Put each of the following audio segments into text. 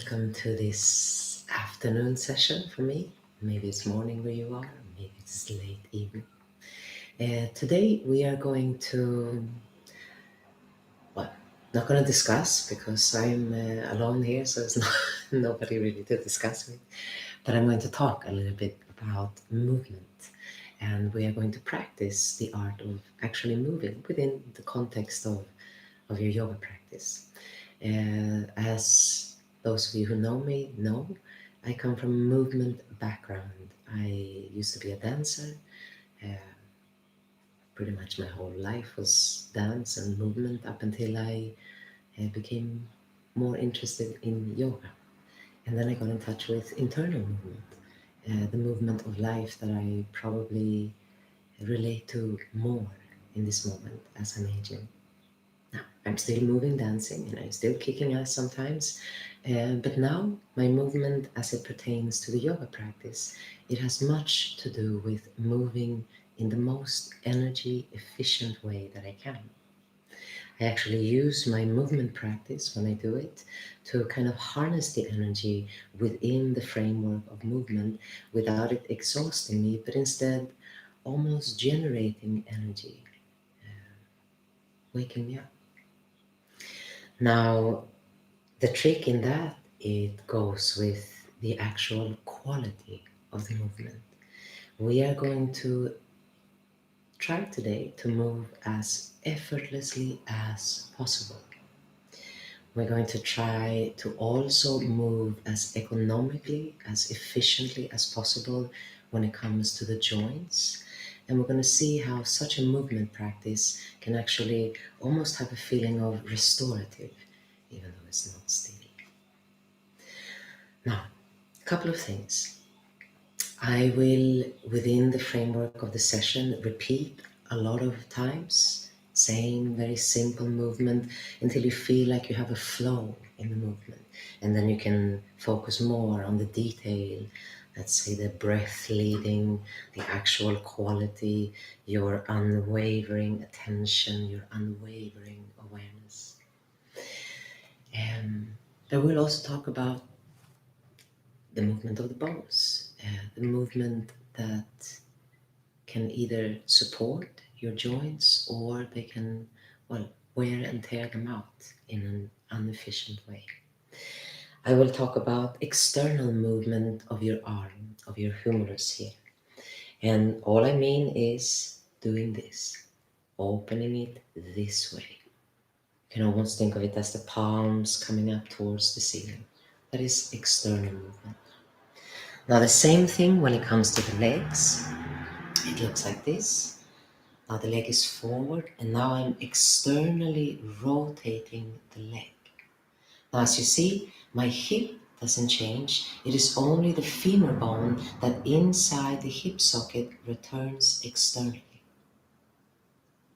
Welcome to this afternoon session for me. Maybe it's morning where you are, maybe it's late evening. Today we are going to, not going to discuss because I'm alone here, so it's not nobody really to discuss with. But I'm going to talk a little bit about movement, and we are going to practice the art of actually moving within the context of your yoga practice. As those of you who know me know, I come from a movement background. I used to be a dancer. Pretty much my whole life was dance and movement up until I became more interested in yoga. And then I got in touch with internal movement, the movement of life that I probably relate to more in this moment as I'm aging. Now, I'm still moving, dancing, and I'm still kicking ass sometimes. But now, my movement as it pertains to the yoga practice, it has much to do with moving in the most energy efficient way that I can. I actually use my movement practice when I do it to kind of harness the energy within the framework of movement without it exhausting me, but instead almost generating energy, waking me up. Now, the trick in that, it goes with the actual quality of the movement. We are going to try today to move as effortlessly as possible. We're going to try to also move as economically, as efficiently as possible when it comes to the joints. And we're going to see how such a movement practice can actually almost have a feeling of restorative, even though it's not still. Now, a couple of things. I will, within the framework of the session, repeat a lot of times, same very simple movement until you feel like you have a flow in the movement. And then you can focus more on the detail, let's say the breath leading, the actual quality, your unwavering attention, your unwavering awareness. I will also talk about the movement of the bones, the movement that can either support your joints or they can, wear and tear them out in an inefficient way. I will talk about external movement of your arm, of your humerus here. And all I mean is doing this, opening it this way. You can almost think of it as the palms coming up towards the ceiling. That is external movement. Now the same thing when it comes to the legs. It looks like this. Now the leg is forward and now I'm externally rotating the leg. Now as you see, my hip doesn't change. It is only the femur bone that inside the hip socket returns externally.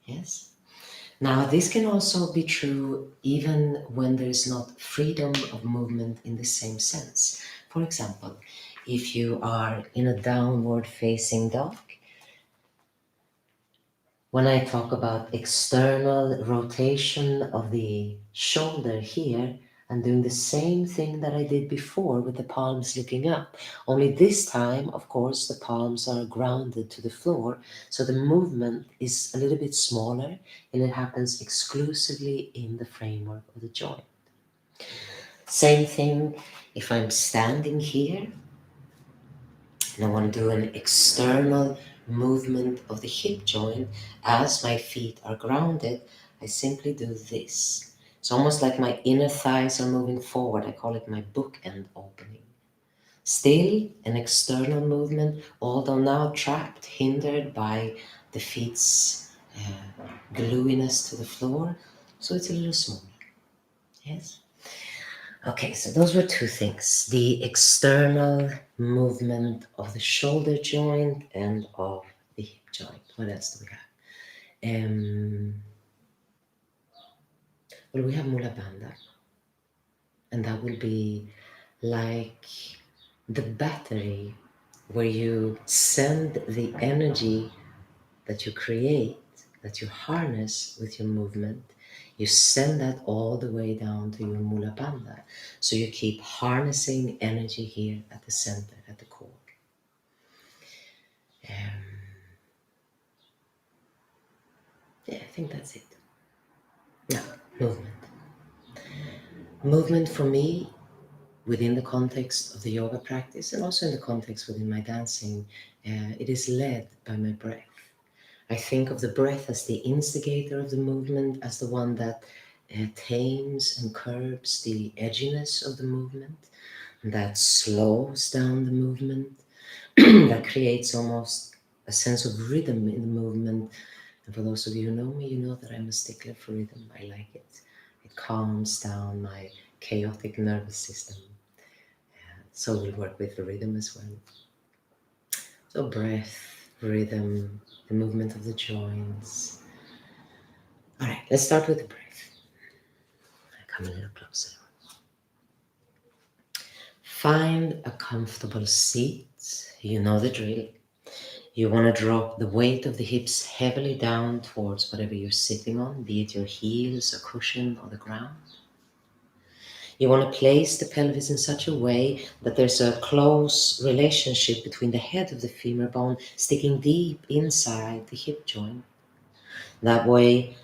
Yes? Now this can also be true even when there is not freedom of movement in the same sense. For example, if you are in a downward facing dog, when I talk about external rotation of the shoulder here, I'm doing the same thing that I did before with the palms looking up. Only this time, of course, the palms are grounded to the floor, so the movement is a little bit smaller and it happens exclusively in the framework of the joint. Same thing if I'm standing here and I want to do an external movement of the hip joint as my feet are grounded, I simply do this. It's almost like my inner thighs are moving forward. I call it my bookend opening. Still an external movement, although now trapped, hindered by the feet's gluiness to the floor, so it's a little smaller. Yes? Okay, so those were two things. The external movement of the shoulder joint and of the hip joint. What else do we have? Well, we have Mula Bandha. And that will be like the battery where you send the energy that you create, that you harness with your movement. you send that all the way down to your Mula Bandha. So you keep harnessing energy here at the center, at the core. Yeah, I think that's it. Now, movement. Movement for me, within the context of the yoga practice and also in the context within my dancing, it is led by my breath. I think of the breath as the instigator of the movement, as the one that tames and curbs the edginess of the movement, that slows down the movement, that creates almost a sense of rhythm in the movement. And for those of you who know me, you know that I'm a stickler for rhythm. I like it. It calms down my chaotic nervous system. So we'll work with the rhythm as well. So breath, rhythm, the movement of the joints. All right, let's start with the breath. Come a little closer. Find a comfortable seat. You know the drill. You want to drop the weight of the hips heavily down towards whatever you're sitting on, be it your heels, a cushion, or the ground. You want to place the pelvis in such a way that there's a close relationship between the head of the femur bone sticking deep inside the hip joint. That way,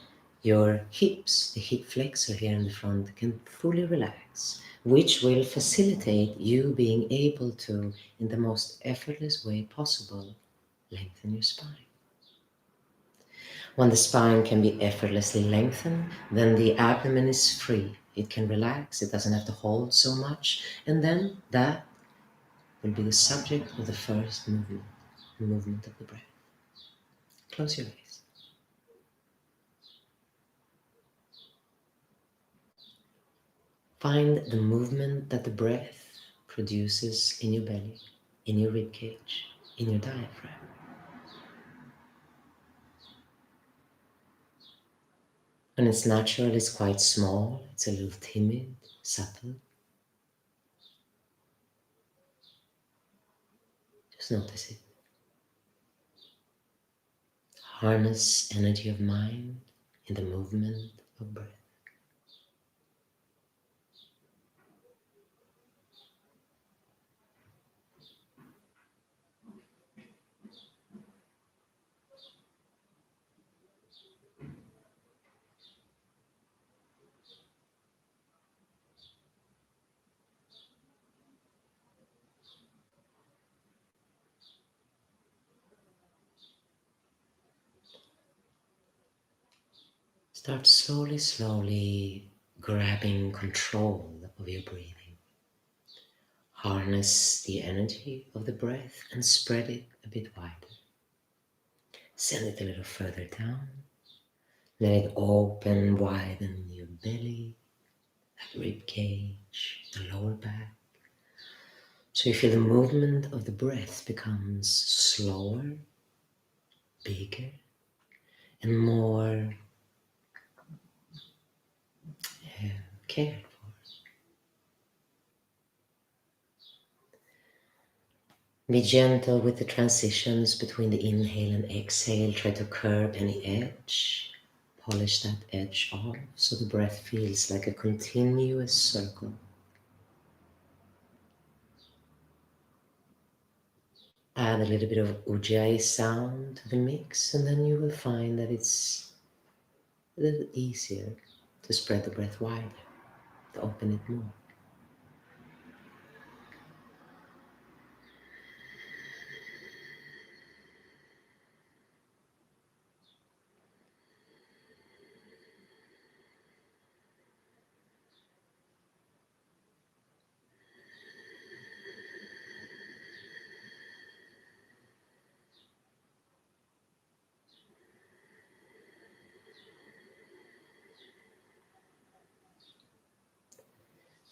your hips, the hip flexor here in the front, can fully relax, which will facilitate you being able to, in the most effortless way possible, lengthen your spine. When the spine can be effortlessly lengthened, then the abdomen is free. It can relax, it doesn't have to hold so much, and then that will be the subject of the first movement, the movement of the breath. Close your eyes. Find the movement that the breath produces in your belly, in your rib cage, in your diaphragm. When it's natural, it's quite small, it's a little timid, subtle. Just notice it. Harness energy of mind in the movement of breath. Start slowly grabbing control of your breathing. Harness the energy of the breath and spread it a bit wider. Send it a little further down. Let it open, widen your belly, that rib cage, the lower back. So you feel the movement of the breath becomes slower, bigger, and more cared for. Be gentle with the transitions between the inhale and exhale. Try to curb any edge. Polish that edge off so the breath feels like a continuous circle. Add a little bit of ujjayi sound to the mix, and then you will find that it's a little easier to spread the breath wider, to open it more.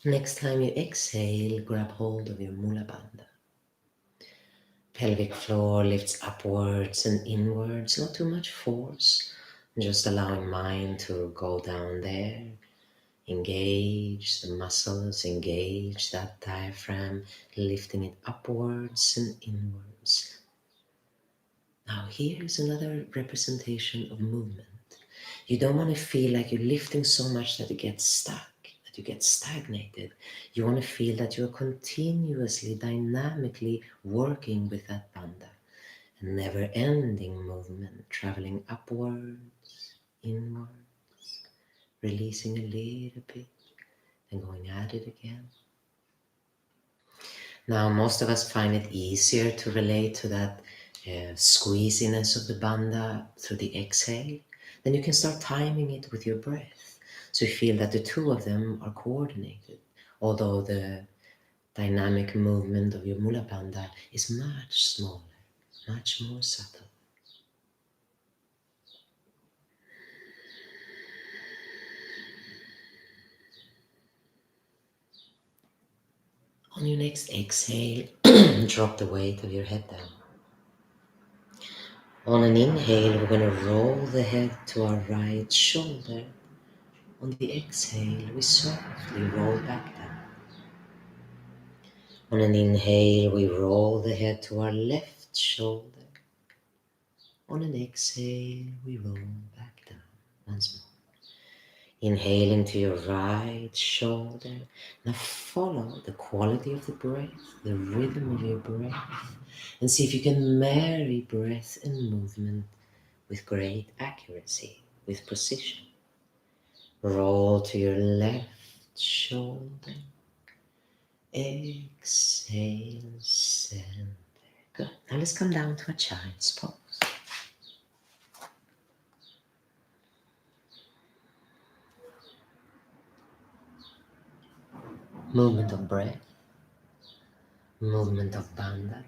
Next time you exhale, grab hold of your Mula Bandha. Pelvic floor lifts upwards and inwards, not too much force, just allowing mind to go down there. Engage the muscles, engage that diaphragm, lifting it upwards and inwards. Now here's another representation of movement. You don't want to feel like you're lifting so much that you get stuck, that you get stagnated. You want to feel that you're continuously, dynamically working with that bandha. A never-ending movement, traveling upwards, inwards, releasing a little bit, and going at it again. Now, most of us find it easier to relate to that squeeziness of the bandha through the exhale. Then you can start timing it with your breath. So you feel that the two of them are coordinated, although the dynamic movement of your Mula Bandha is much smaller, much more subtle. On your next exhale, drop the weight of your head down. On an inhale, we're going to roll the head to our right shoulder. On the exhale, we softly roll back down. On an inhale, we roll the head to our left shoulder. On an exhale, we roll back down once more. Inhaling to your right shoulder. Now follow the quality of the breath, the rhythm of your breath, and see if you can marry breath and movement with great accuracy, with precision. Roll to your left shoulder. Exhale, center. Good. Now let's come down to a child's pose. Movement of breath, movement of bandha.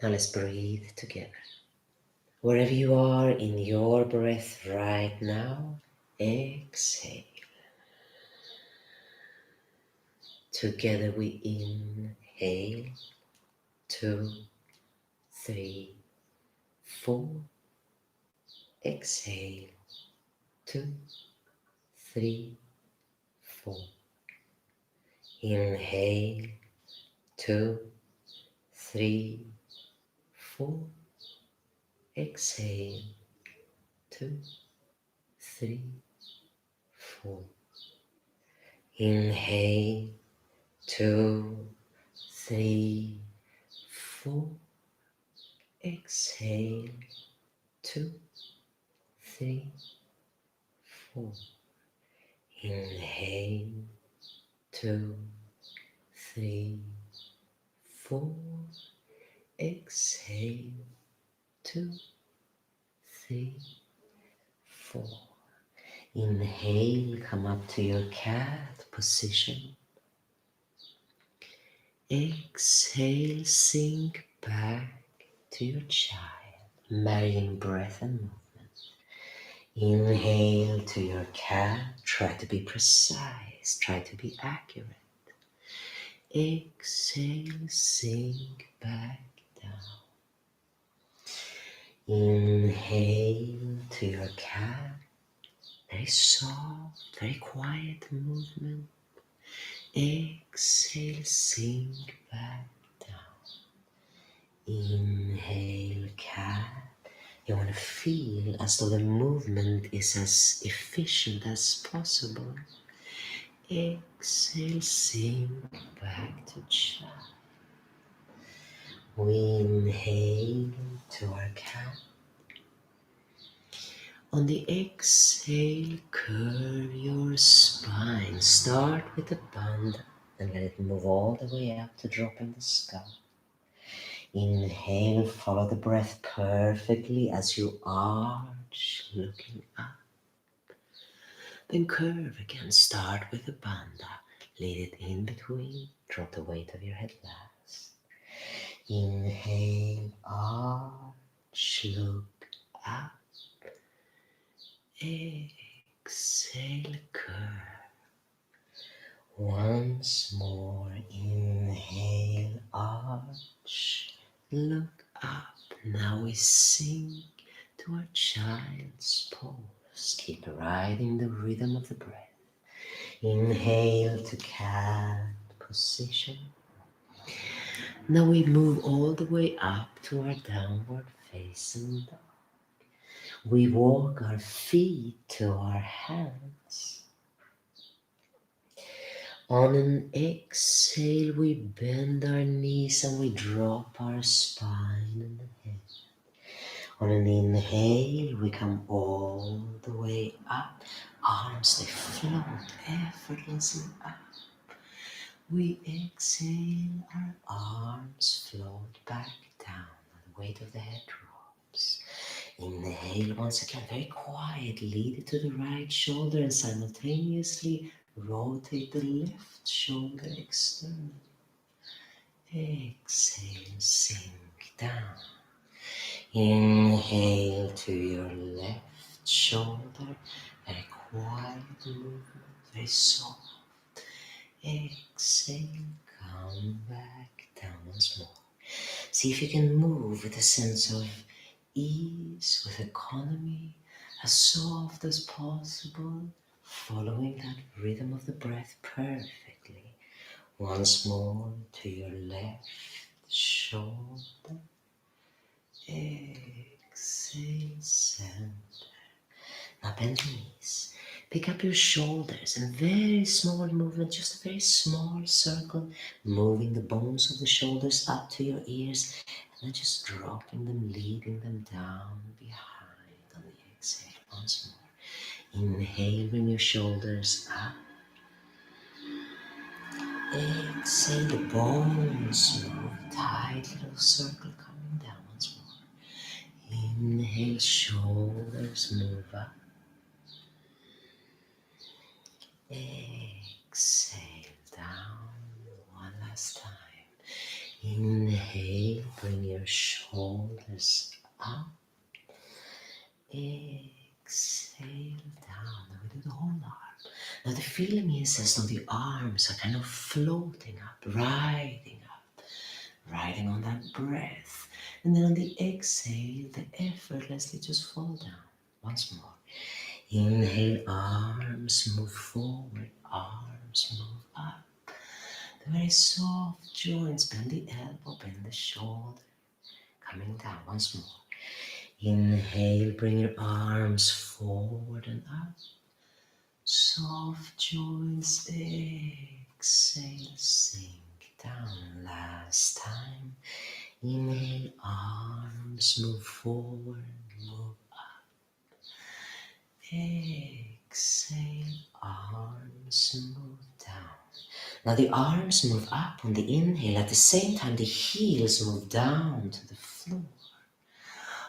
Now let's breathe together. Wherever you are in your breath right now, exhale. Together we inhale. 2, 3, 4. Exhale. 2, 3, 4. Inhale. 2, 3, 4. Exhale. 2, 3, 4. Inhale. 2, 3, 4. Exhale. 2, 3, 4. Inhale. 2, 3, 4. Exhale. 2, 3, 4. Inhale, come up to your cat position. Exhale, sink back to your child, marrying breath and movement. Inhale to your cat, try to be precise, try to be accurate. Exhale, sink back down. Inhale to your cat, very soft, very quiet movement. Exhale, sink back down. Inhale, cat. You want to feel as though the movement is as efficient as possible. Exhale, sink back to child. We inhale to our cat. On the exhale, curve your spine. Start with the bandha and let it move all the way up to dropping the skull. Inhale, follow the breath perfectly as you arch, looking up. Then curve again. Start with the bandha. Lead it in between. Drop the weight of your head last. Inhale, arch, look up. Exhale, curve. Once more, inhale, arch, look up. Now we sink to our child's pose. Keep riding the rhythm of the breath. Inhale to cat position. Now we move all the way up to our downward facing dog. We walk our feet to our hands. On an exhale, we bend our knees and we drop our spine and head. On an inhale, we come all the way up. Arms, they float effortlessly up. We exhale, our arms float back down. The weight of the head drops. Inhale once again, very quiet. Lead it to the right shoulder and simultaneously rotate the left shoulder externally. Exhale, sink down. Inhale to your left shoulder, very quiet movement, very soft. Exhale, come back down once more. See if you can move with a sense of ease, with economy, as soft as possible, following that rhythm of the breath perfectly. Once more to your left shoulder. Exhale, center. Now bend your knees. Pick up your shoulders in very small movement, just a very small circle, moving the bones of the shoulders up to your ears, and then just dropping them, leading them down behind on the exhale. Once more. Inhale, bring your shoulders up. Exhale, the bones move, tight little circle coming down once more. Inhale, shoulders move up. Exhale down one last time. Inhale, bring your shoulders up. Exhale down. Now we do the whole arm. Now the feeling is as though the arms are kind of floating up, riding on that breath. And then on the exhale, they effortlessly just fall down. Once more. Inhale, arms move forward, arms move up. The very soft joints, bend the elbow, bend the shoulder, coming down once more. Inhale, bring your arms forward and up. Soft joints, exhale, sink down. Last time. Inhale, arms move forward, move up. Exhale, arms move down. Now the arms move up on the inhale. At the same time, the heels move down to the floor.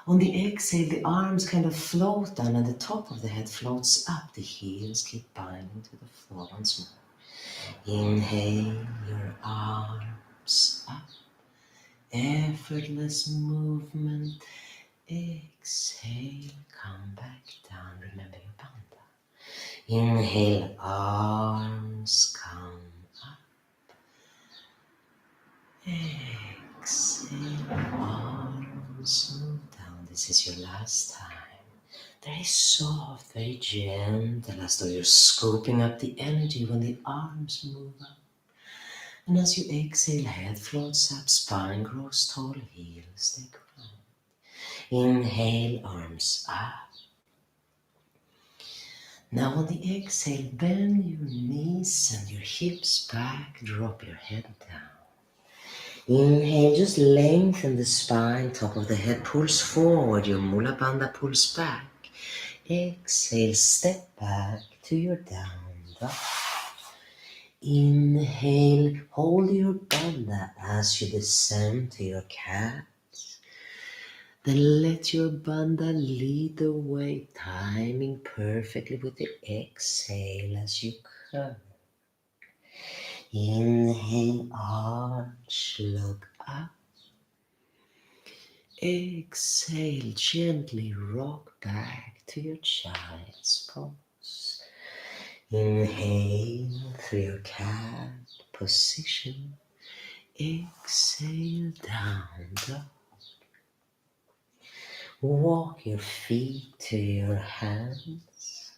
On the exhale, the arms kind of float down and the top of the head floats up. The heels keep binding to the floor once more. Inhale, your arms up. Effortless movement. Exhale, come back down. Remember your bandha. Inhale, arms come up. Exhale, arms move down. This is your last time. Very soft, very gentle, as though you're scooping up the energy when the arms move up. And as you exhale, head floats up, spine grows tall, heels stay ground. Inhale, arms up. Now on the exhale, bend your knees and your hips back, drop your head down. Inhale, just lengthen the spine, top of the head pulls forward, your Mula Bandha pulls back. Exhale, step back to your down dog. Inhale, hold your bandha as you descend to your cat. Then let your bandha lead the way, timing perfectly with the exhale as you curve. Inhale, arch, look up. Exhale, gently rock back to your child's pose. Inhale through your cat position. Exhale, down dog. Walk your feet to your hands.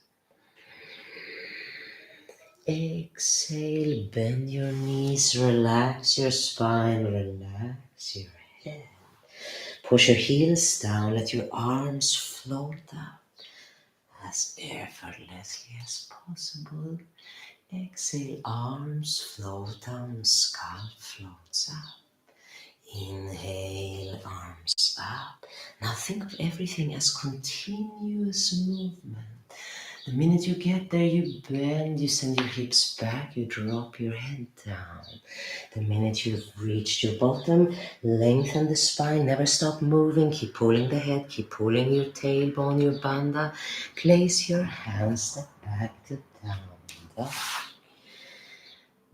Exhale, bend your knees, relax your spine, relax your head. Push your heels down, let your arms float up as effortlessly as possible. Exhale, arms float down, scalp floats up. Inhale, arms up. Now think of everything as continuous movement. The minute you get there, you bend, you send your hips back, you drop your head down. The minute you've reached your bottom, lengthen the spine, never stop moving, keep pulling the head, keep pulling your tailbone, your bandha. Place your hands, step back to down dog.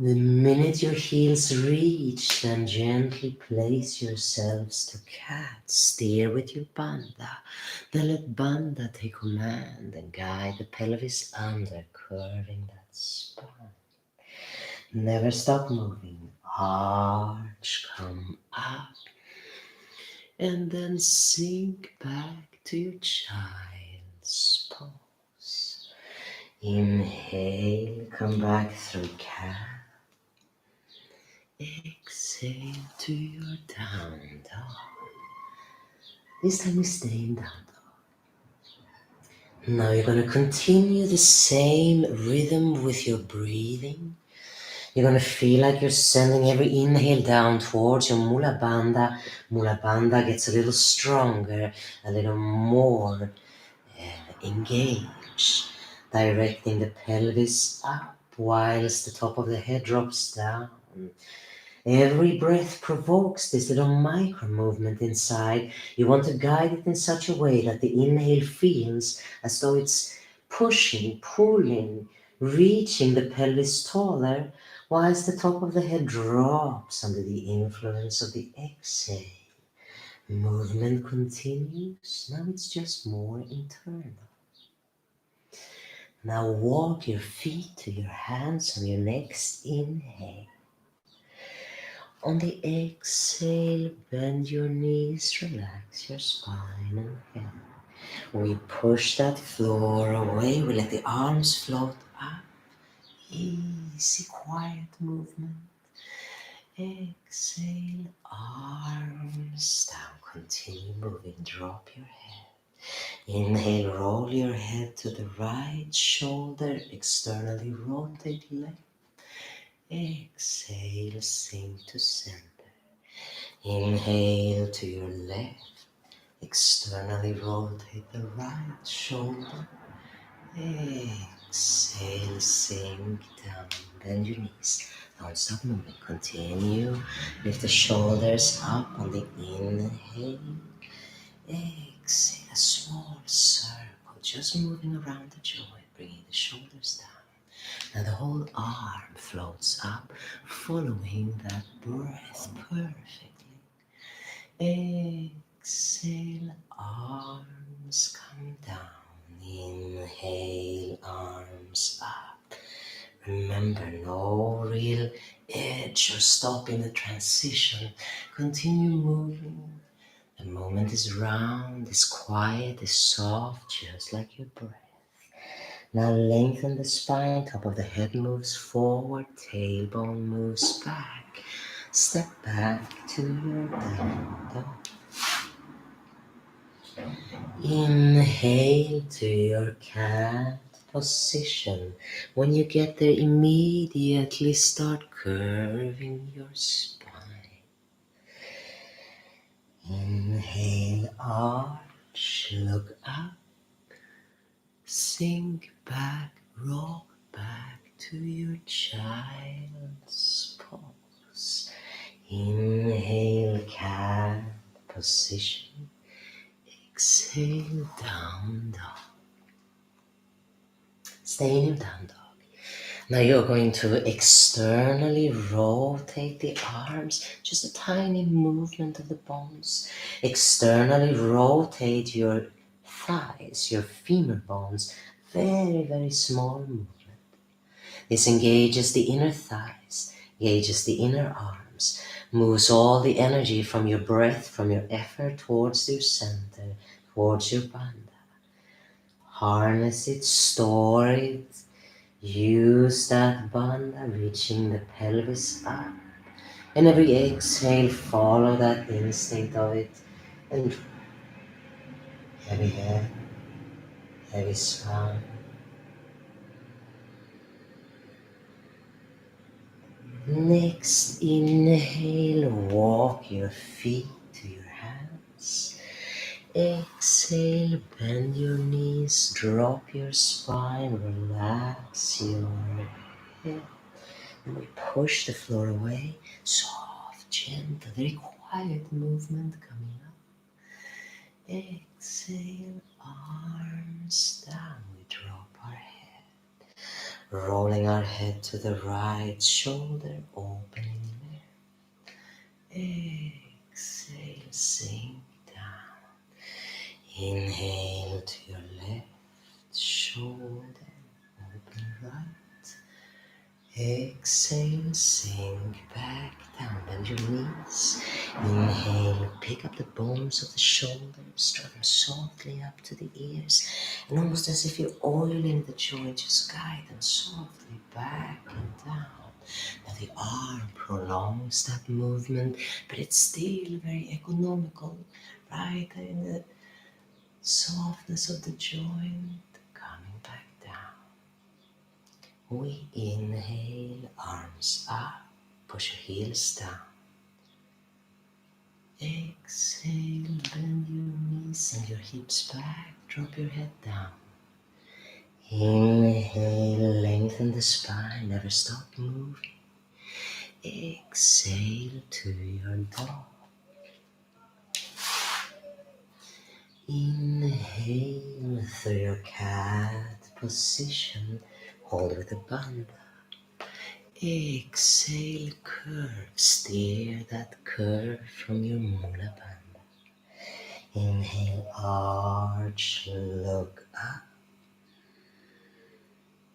The minute your heels reach, then gently place yourselves to cat. Steer with your bandha. Then let bandha take command and guide the pelvis under, curving that spine. Never stop moving. Arch, come up. And then sink back to your child's pose. Inhale, come back through cat. Exhale to your down dog. This time we stay in down dog. Now you're going to continue the same rhythm with your breathing. You're going to feel like you're sending every inhale down towards your Mula Bandha. Mula Bandha gets a little stronger, a little more engaged, directing the pelvis up whilst the top of the head drops down. Every breath provokes this little micro movement inside. You want to guide it in such a way that the inhale feels as though it's pushing, pulling, reaching the pelvis taller, whilst the top of the head drops under the influence of the exhale. Movement continues. Now it's just more internal. Now walk your feet to your hands on your next inhale. On the exhale, bend your knees, relax your spine and head. We push that floor away, we let the arms float up. Easy, quiet movement. Exhale, arms down, continue moving, drop your head. Inhale, roll your head to the right shoulder, externally rotate left. Exhale, sink to center. Inhale to your left, externally rotate the right shoulder. Exhale, sink down, bend your knees. Don't stop moving, continue. Lift the shoulders up on the inhale. Exhale, a small circle, just moving around the joint, bringing the shoulders down. Now the whole arm floats up, following that breath perfectly. Exhale, arms come down. Inhale, arms up. Remember, no real edge or stop in the transition. Continue moving. The moment is round, is quiet, is soft, just like your breath. Now lengthen the spine, top of the head moves forward, tailbone moves back. Step back to your down dog. Inhale to your cat position. When you get there, immediately start curving your spine. Inhale, arch, look up, sink back, rock back to your child's pose. Inhale, cat position. Exhale, down dog. Stay in down dog. Now you're going to externally rotate the arms, just a tiny movement of the bones. Externally rotate your thighs, your femur bones, very, very small movement. This engages the inner thighs, engages the inner arms, Moves all the energy from your breath, from your effort towards your center, towards your bandha. Harness it, store it, use that bandha, reaching the pelvis up. And every exhale, follow that instinct of it. And heavy head, heavy spine. Next inhale, walk your feet to your hands. Exhale, bend your knees, drop your spine, relax your head. And we push the floor away. Soft, gentle, very quiet movement coming up. Exhale, arms down. We drop our head. Rolling our head to the right shoulder, opening there. Exhale, sink down. Inhale to your left shoulder, open right. Exhale, sink back down, bend your knees. Inhale, pick up the bones of the shoulders, draw them softly up to the ears, and almost as if you're oiling the joint, just guide them softly back and down. Now the arm prolongs that movement, but it's still very economical, right in the softness of the joint, coming back down. We inhale, arms up, push your heels down. Exhale, bend your knees and your hips back, drop your head down. Inhale, lengthen the spine, never stop moving. Exhale to your dog. Inhale through your cat position, hold with the bandha. Exhale, curve, steer that curve from your Mula Bandha. Inhale, arch, look up.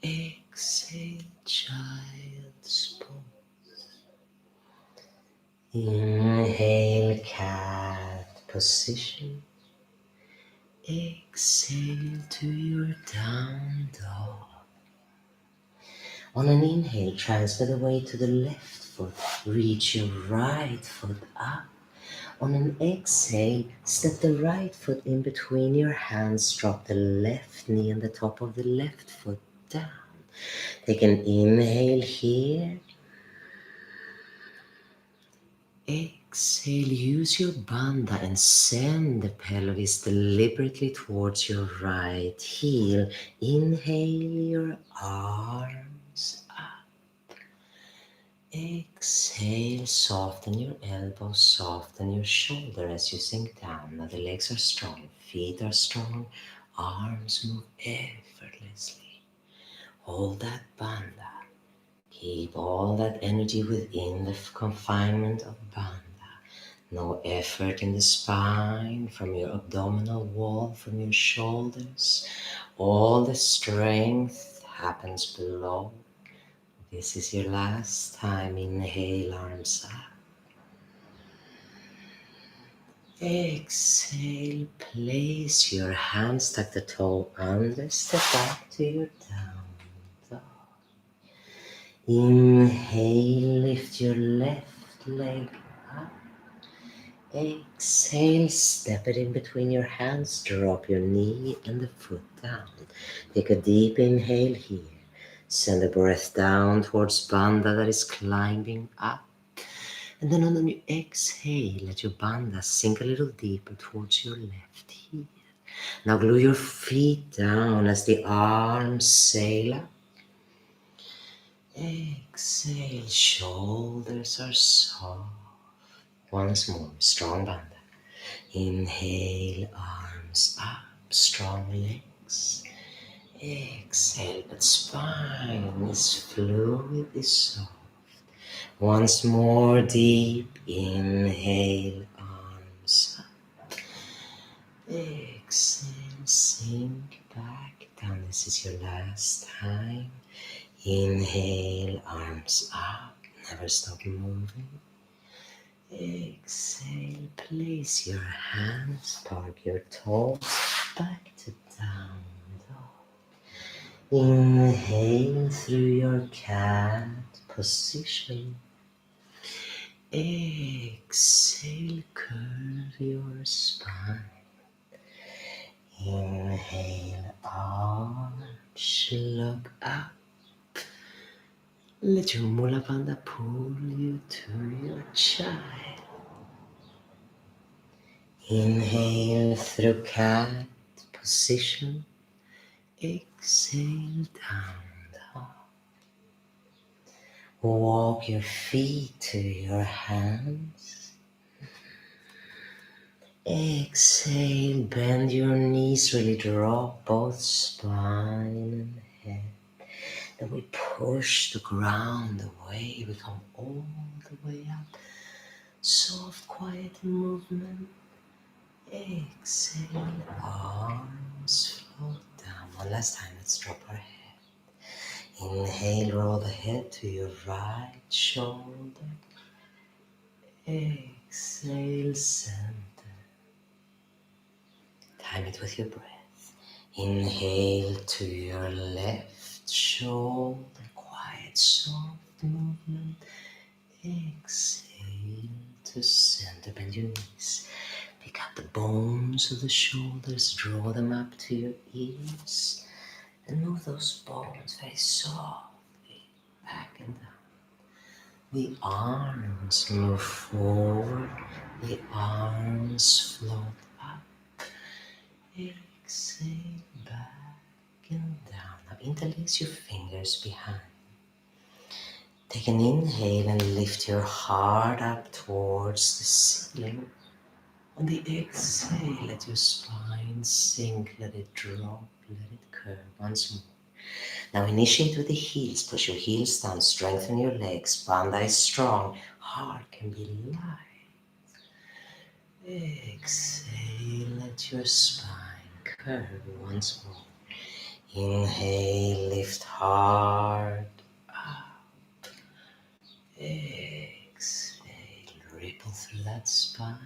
Exhale, child's pose. Inhale, cat position. Exhale to your down dog. On an inhale, transfer the weight to the left foot. Reach your right foot up. On an exhale, step the right foot in between your hands. Drop the left knee on the top of the left foot down. Take an inhale here. Exhale, use your bandha and send the pelvis deliberately towards your right heel. Inhale your arms up. Exhale, soften your elbows, soften your shoulder as you sink down. Now the legs are strong, feet are strong, arms move effortlessly. Hold that bandha. Keep all that energy within the confinement of bandha. No effort in the spine, from your abdominal wall, from your shoulders. All the strength happens below. This is your last time. Inhale, arms up. Exhale, place your hands, tuck the toe under, step back to your down dog. Inhale, lift your left leg up. Exhale, step it in between your hands, drop your knee and the foot down. Take a deep inhale here. Send the breath down towards bandha that is climbing up. And then on the exhale, let your bandha sink a little deeper towards your left heel. Now glue your feet down as the arms sail up. Exhale, shoulders are soft. Once more, strong bandha. Inhale, arms up, strong legs. Exhale, but spine is fluid, is soft. Once more, deep inhale, arms up. Exhale, sink back down. This is your last time. Inhale, arms up, never stop moving. Exhale, place your hands, park your toes, back to down dog. Inhale through your cat position. Exhale, curve your spine. Inhale, arch, look up. Let your Mula Bandha pull you to your child. Inhale through cat position. Exhale down dog. Walk your feet to your hands. Exhale, bend your knees, really drop both spine and head. Then we push the ground away, we come all the way up. Soft, quiet movement. Exhale, arms float down. One last time, let's drop our head. Inhale, roll the head to your right shoulder. Exhale, center. Time it with your breath. Inhale to your left shoulder. Quiet, soft movement. Exhale to center. Bend your knees. Pick up the bones of the shoulders. Draw them up to your ears. And move those bones very softly back and down. The arms move forward. The arms float up. Exhale, back and down. Now interlace your fingers behind. Take an inhale and lift your heart up towards the ceiling. On the exhale, let your spine sink, let it drop, let it curve. Once more. Now initiate with the heels. Push your heels down, strengthen your legs. Bandha is strong, heart can be light. Exhale, let your spine curve once more. Inhale, lift heart up. Exhale, ripple through that spine.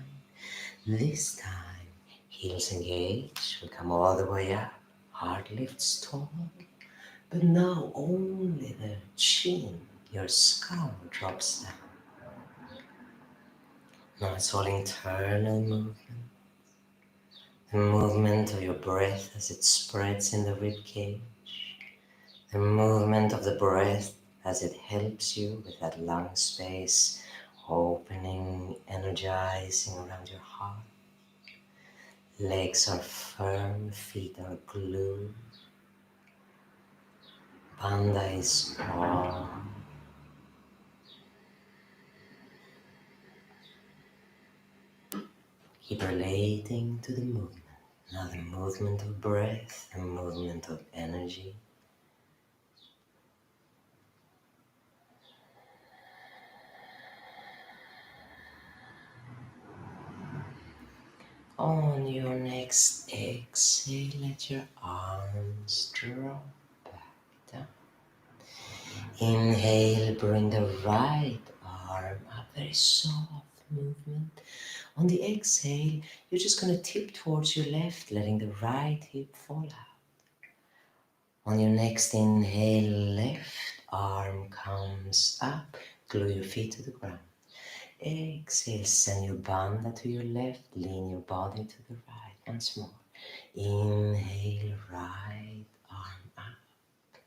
This time, heels engage. We come all the way up. Heart lifts tall. But now only the chin, your skull drops down. Now it's all internal movement. The movement of your breath as it spreads in the rib cage. The movement of the breath as it helps you with that lung space, opening, energizing around your heart. Legs are firm, feet are glued. Bandha is strong. Keep relating to the movement. Now the movement of breath, the movement of energy. On your next exhale, let your arms drop back down. Inhale, bring the right arm up, very soft movement. On the exhale, you're just going to tip towards your left, letting the right hip fall out. On your next inhale, left arm comes up, glue your feet to the ground. Exhale, send your bandha to your left, lean your body to the right. Once more. Inhale, right arm up.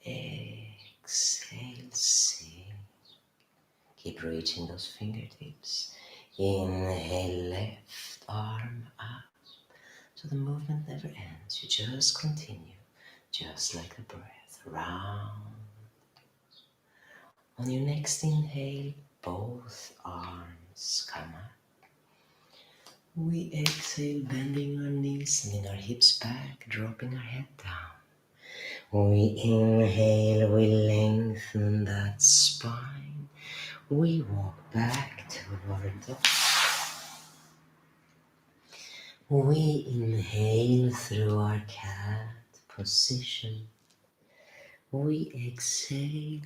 Exhale, sink. Keep reaching those fingertips. Inhale, left arm up. So the movement never ends. You just continue, just like the breath, round. On your next inhale, both arms come up. We exhale, bending our knees, sending our hips back, dropping our head down. We inhale, we lengthen that spine. We walk back toward the We inhale through our cat position. We exhale,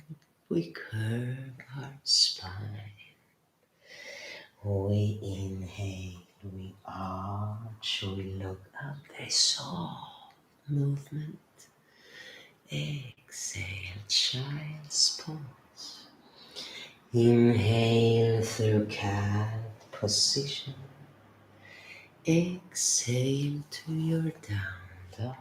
we curve our spine. We inhale, we arch, we look up. There's soft movement. Exhale, child's pose. Inhale through cat position. Exhale to your down dog.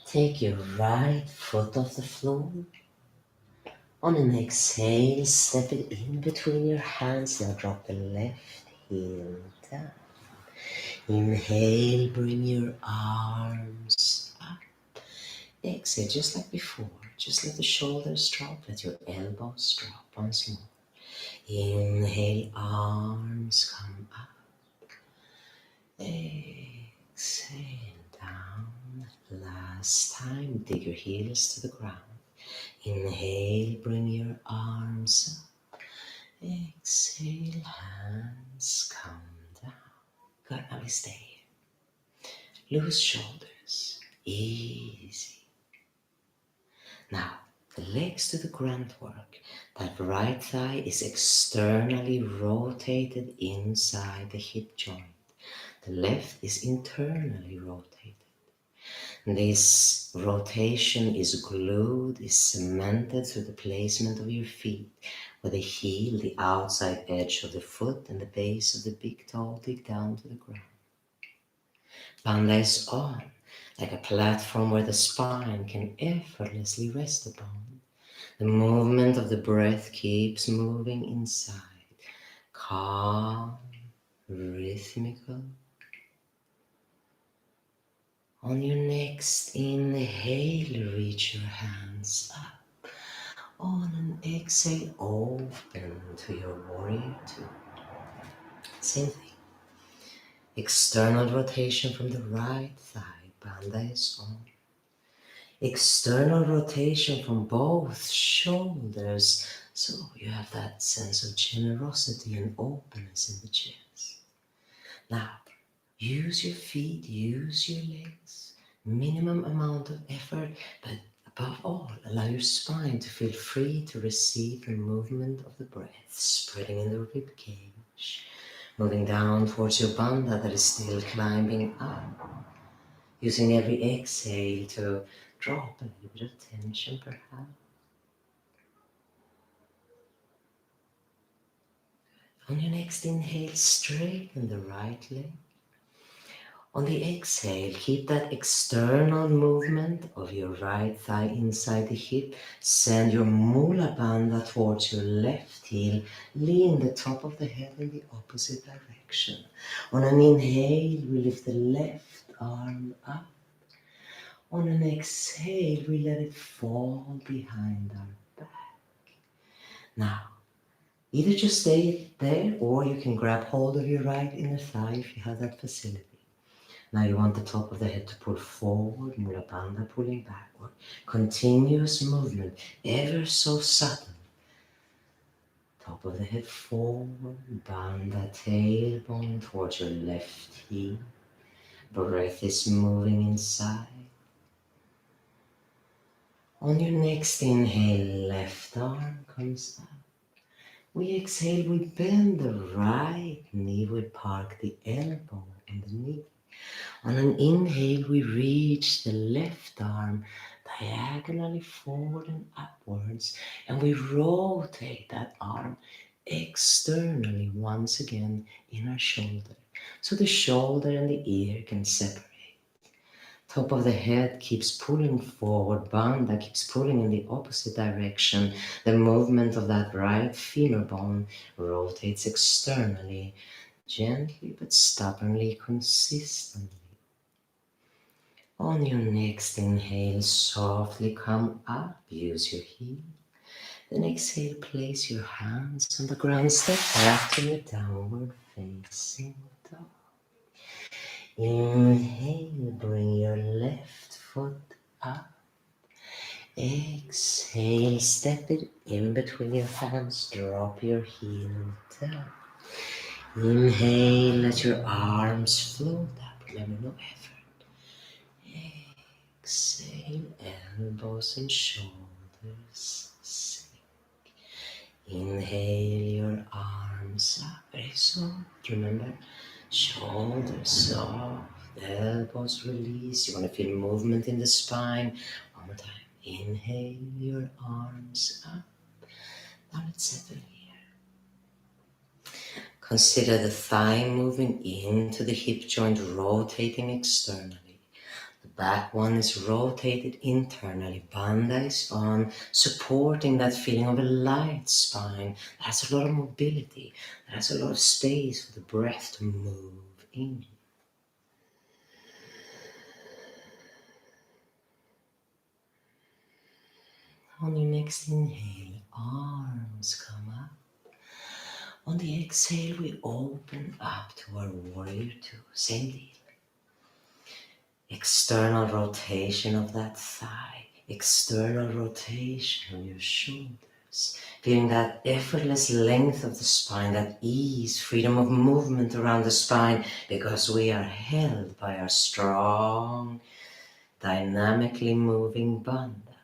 Take your right foot off the floor. On an exhale, step it in between your hands. Now drop the left heel down. Inhale, bring your arms up. Exhale, just like before. Just let the shoulders drop. Let your elbows drop once more. Inhale, arms come up. Exhale, down. Last time, dig your heels to the ground. Inhale, bring your arms up. Exhale, hands come down. Good, now we stay here. Loose shoulders, easy. Now, the legs to the grunt work. That right thigh is externally rotated inside the hip joint. The left is internally rotated. This rotation is glued, is cemented through the placement of your feet, where the heel, the outside edge of the foot, and the base of the big toe dig down to the ground. Bandha is on, like a platform where the spine can effortlessly rest upon. The movement of the breath keeps moving inside, calm, rhythmical. On your next inhale, reach your hands up. On an exhale, open to your warrior two. Same thing. External rotation from the right thigh, bandha is on. External rotation from both shoulders, so you have that sense of generosity and openness in the chest. Now, use your feet, use your legs, minimum amount of effort, but above all, allow your spine to feel free to receive the movement of the breath, spreading in the rib cage, moving down towards your bandha that is still climbing up, using every exhale to drop a little bit of tension perhaps. On your next inhale, straighten the right leg. On the exhale, keep that external movement of your right thigh inside the hip. Send your Mula Bandha towards your left heel. Lean the top of the head in the opposite direction. On an inhale, we lift the left arm up. On an exhale, we let it fall behind our back. Now, either just stay there or you can grab hold of your right inner thigh if you have that facility. Now you want the top of the head to pull forward, Mula Bandha pulling backward. Continuous movement, ever so subtle. Top of the head forward, Bandha tailbone towards your left heel. Breath is moving inside. On your next inhale, left arm comes up. We exhale, we bend the right knee, we park the elbow on the knee. On an inhale, we reach the left arm diagonally forward and upwards, and we rotate that arm externally once again in our shoulder, so the shoulder and the ear can separate. Top of the head keeps pulling forward, bandha keeps pulling in the opposite direction. The movement of that right femur bone rotates externally, gently but stubbornly, consistently. On your next inhale, softly come up, use your heel. Then exhale, place your hands on the ground, step back to your downward facing dog. Inhale, bring your left foot up. Exhale, step it in between your hands, drop your heel down. Inhale, let your arms float up, remember no effort. Exhale, elbows and shoulders sink. Inhale your arms up, very soft. Remember, shoulders soft, elbows release. You want to feel movement in the spine. One more time. Inhale your arms up. Now let's settle here. Consider the thigh moving into the hip joint, rotating externally. The back one is rotated internally. Bandha is on, supporting that feeling of a light spine. That has a lot of mobility. That has a lot of space for the breath to move in. On your next inhale, arms come up. On the exhale, we open up to our warrior two. Same deal. External rotation of that thigh, external rotation of your shoulders, feeling that effortless length of the spine, that ease, freedom of movement around the spine, because we are held by our strong, dynamically moving bandha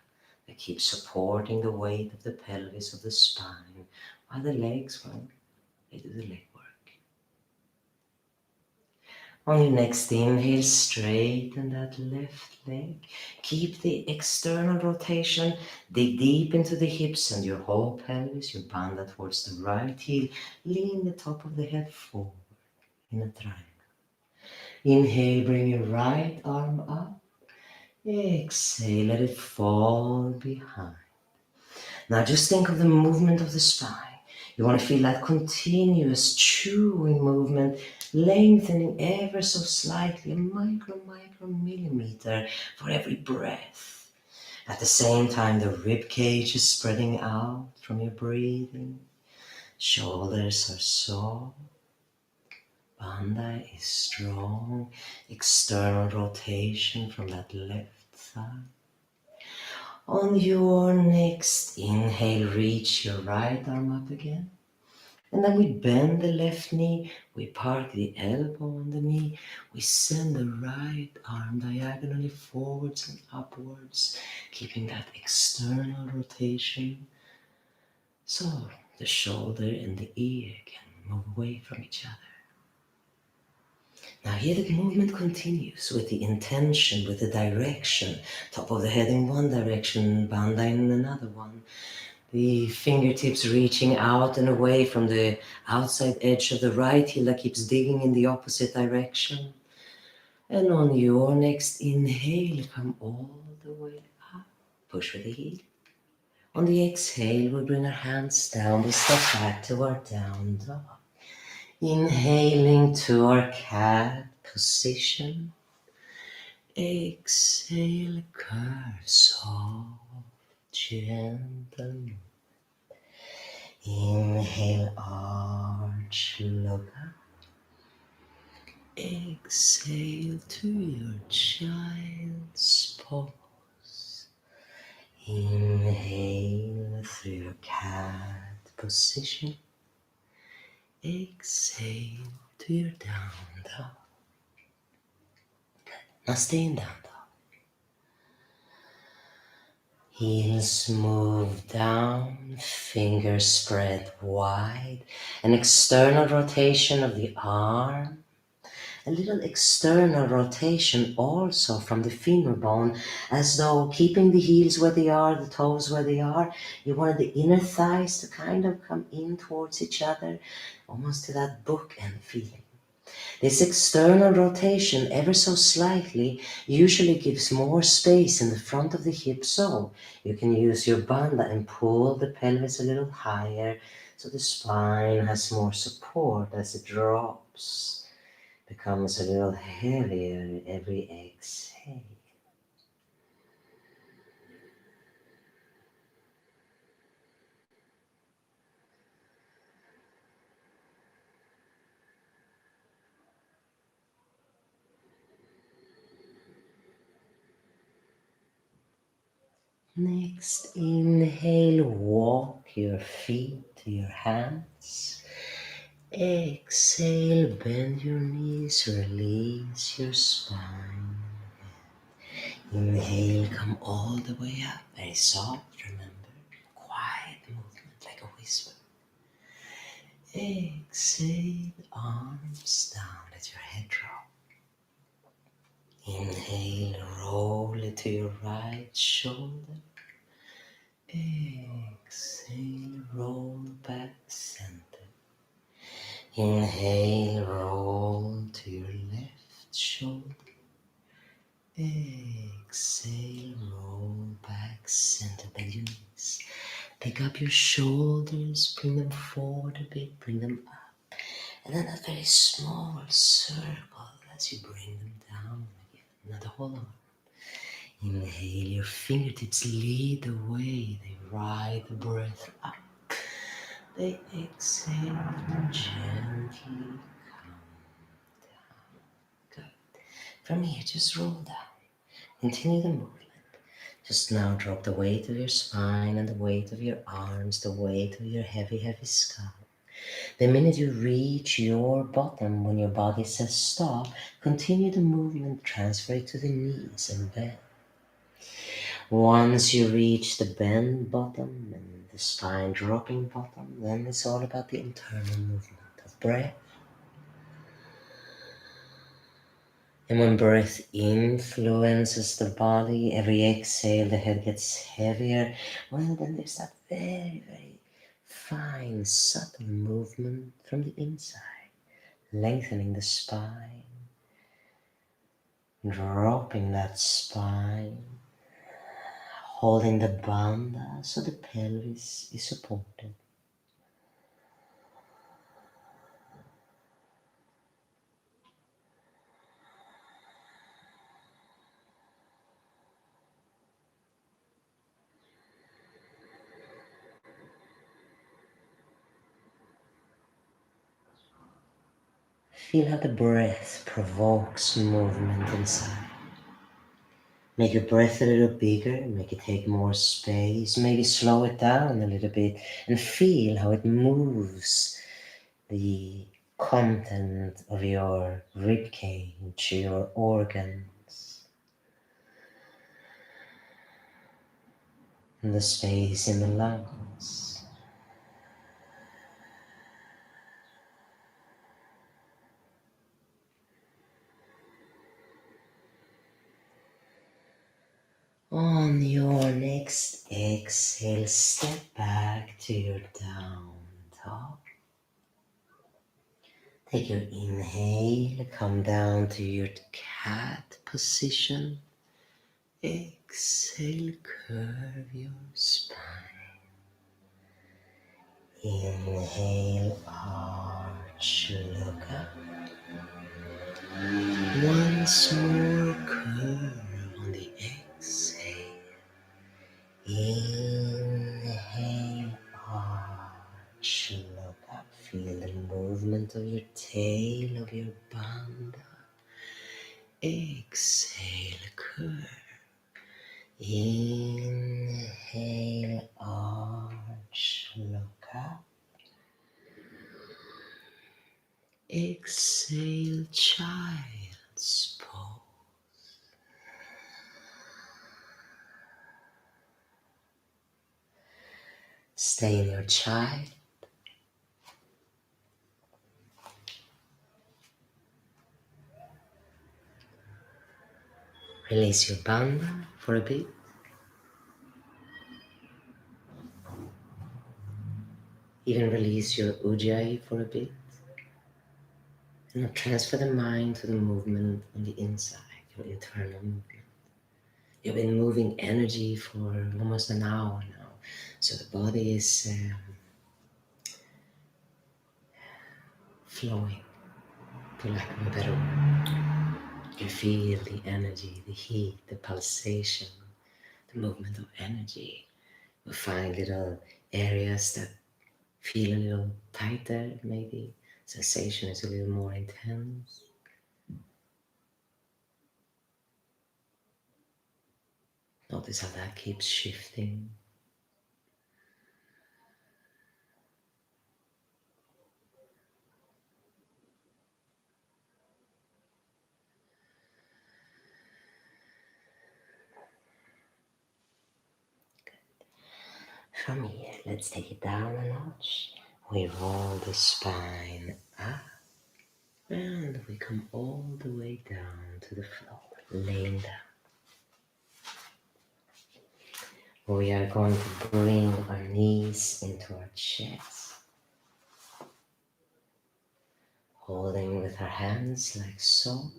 that keeps supporting the weight of the pelvis of the spine, while the legs, well, they do the leg work. On your next inhale, straighten that left leg. Keep the external rotation. Dig deep into the hips and your whole pelvis. Your bandha towards the right heel. Lean the top of the head forward in a triangle. Inhale, bring your right arm up. Exhale, let it fall behind. Now just think of the movement of the spine. You want to feel that continuous chewing movement, lengthening ever so slightly, a micro millimeter for every breath. At the same time, the rib cage is spreading out from your breathing. Shoulders are soft. Bandha is strong. External rotation from that left thigh. On your next inhale, reach your right arm up again. And then we bend the left knee, we park the elbow on the knee, we send the right arm diagonally forwards and upwards, keeping that external rotation so the shoulder and the ear can move away from each other. Now here the movement continues with the intention, with the direction. Top of the head in one direction, bandha in another one. The fingertips reaching out and away from the outside edge of the right heel that keeps digging in the opposite direction. And on your next inhale, come all the way up. Push with the heel. On the exhale, we bring our hands down. We step back to our down dog. Inhaling to our cat position. Exhale, curve, soft, gentle. Inhale, arch, look up. Exhale to your child's pose. Inhale through your cat position. Exhale to your down dog. Now stay in down dog. Heels move down, fingers spread wide, an external rotation of the arm, a little external rotation also from the femur bone, as though keeping the heels where they are, the toes where they are. You wanted the inner thighs to kind of come in towards each other, almost to that bookend feeling. This external rotation, ever so slightly, usually gives more space in the front of the hip, so you can use your bandha and pull the pelvis a little higher so the spine has more support as it drops, becomes a little heavier every exhale. Next, inhale, walk your feet to your hands. Exhale, bend your knees, release your spine. Inhale, come all the way up, very soft, remember, quiet movement like a whisper. Exhale, arms down, let your head drop. Inhale, roll it to your right shoulder. Exhale, roll back center. Inhale, roll to your left shoulder. Exhale, roll back center, bend your knees. Pick up your shoulders, bring them forward a bit, bring them up. And then a very small circle as you bring them down again. Another whole arm. Inhale, your fingertips lead the way. They ride the breath up. They exhale, gently come down. Good. From here, just roll down. Continue the movement. Just now drop the weight of your spine and the weight of your arms, the weight of your heavy, heavy skull. The minute you reach your bottom, when your body says stop, continue the movement, transfer it to the knees and bend. Once you reach the bend bottom and the spine dropping bottom, then it's all about the internal movement of breath. And when breath influences the body, every exhale the head gets heavier. Well, then there's that very, very fine, subtle movement from the inside, lengthening the spine, dropping that spine, holding the bandha so the pelvis is supported. Feel how the breath provokes movement inside. Make your breath a little bigger, make it take more space, maybe slow it down a little bit and feel how it moves the content of your rib cage, your organs, and the space in the lungs. On your next exhale, step back to your down dog. Take your inhale, come down to your cat position. Exhale, curve your spine. Inhale, arch, look up. Once more, curve on the exhale. Inhale, arch, look up. Feel the movement of your tail, of your bandha. Exhale, curve. Inhale, arch, look up. Exhale, child's pose. Stay in your child. Release your bandha for a bit. Even release your ujjayi for a bit. And now transfer the mind to the movement on the inside, your internal movement. You've been moving energy for almost an hour now. So the body is flowing, for lack of a better word. You can feel the energy, the heat, the pulsation, the movement of energy. You'll find little areas that feel a little tighter, maybe. Sensation is a little more intense. Notice how that keeps shifting. From here, let's take it down a notch. We roll the spine up and we come all the way down to the floor, laying down. We are going to bring our knees into our chest, holding with our hands like so.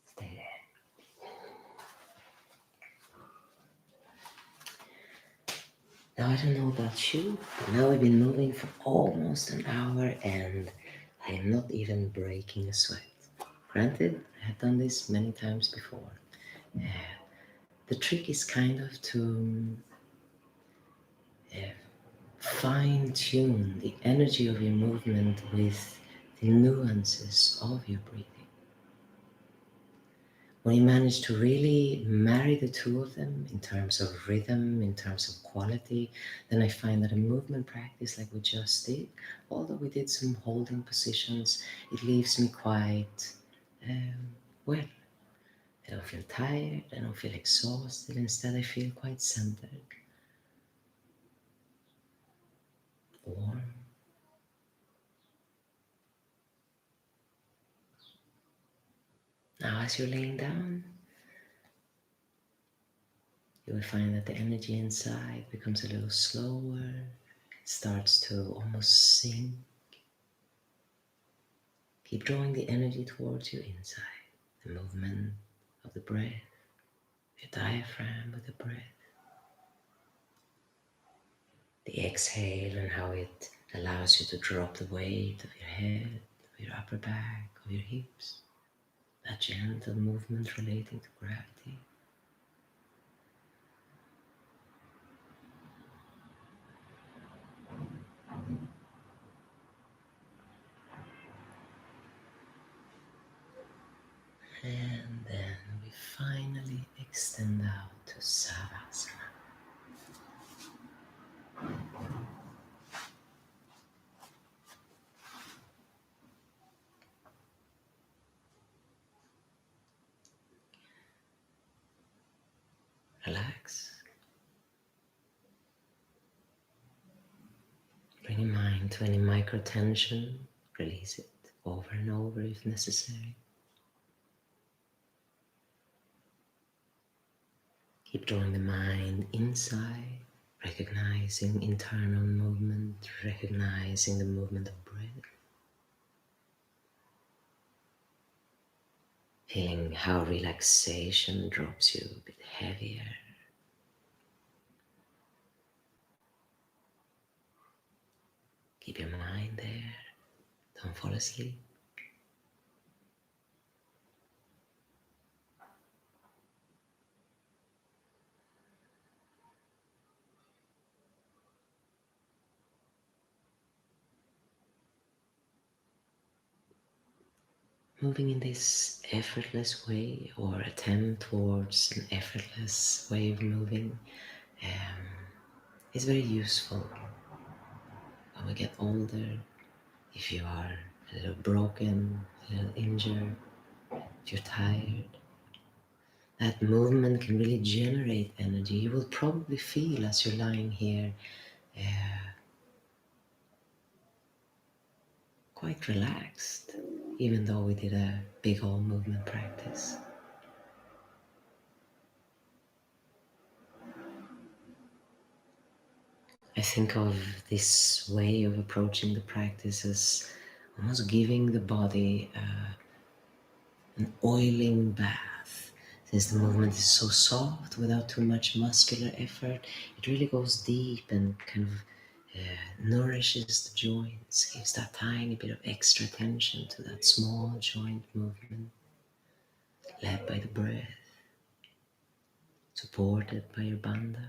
Stay there. Now I don't know about you, but now I've been moving for almost an hour and I am not even breaking a sweat. Granted, I have done this many times before. The trick is kind of to fine tune the energy of your movement with the nuances of your breathing. When you manage to really marry the two of them in terms of rhythm, in terms of quality, then I find that a movement practice like we just did, although we did some holding positions, it leaves me quite well. I don't feel tired, I don't feel exhausted, instead I feel quite centered, warm. Now as you're laying down, you will find that the energy inside becomes a little slower, it starts to almost sink. Keep drawing the energy towards your inside, the movement of the breath, your diaphragm with the breath, the exhale and how it allows you to drop the weight of your head, of your upper back, of your hips, that gentle movement relating to gravity. And then we finally extend out to Savasana. Relax. Bring your mind to any micro tension. Release it over and over if necessary. Keep drawing the mind inside, recognizing internal movement, recognizing the movement of breath. Feeling how relaxation drops you a bit heavier. Keep your mind there. Don't fall asleep. Moving in this effortless way, or attempt towards an effortless way of moving, is very useful when we get older. If you are a little broken, a little injured, if you're tired, that movement can really generate energy. You will probably feel as you're lying here quite relaxed, even though we did a big old movement practice. I think of this way of approaching the practice as almost giving the body an oiling bath. Since the movement is so soft without too much muscular effort, it really goes deep and kind of nourishes the joints, gives that tiny bit of extra tension to that small joint movement, led by the breath, supported by your bandha.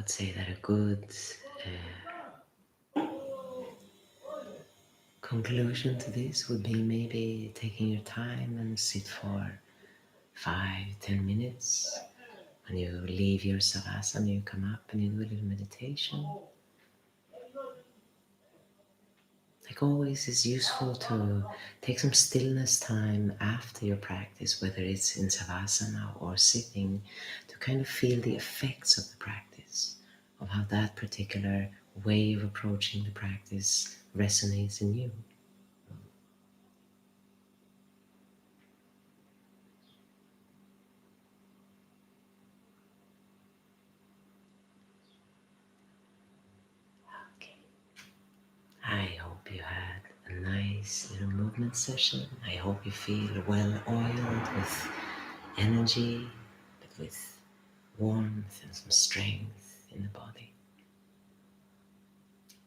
would say that a good conclusion to this would be maybe taking your time and sit for 5-10 minutes. When you leave your savasana, you come up and you do a little meditation. Like always, it's useful to take some stillness time after your practice, whether it's in savasana or sitting, to kind of feel the effects of the practice, of how that particular way of approaching the practice resonates in you. Okay. I hope you had a nice little movement session. I hope you feel well oiled with energy, but with warmth and some strength in the body.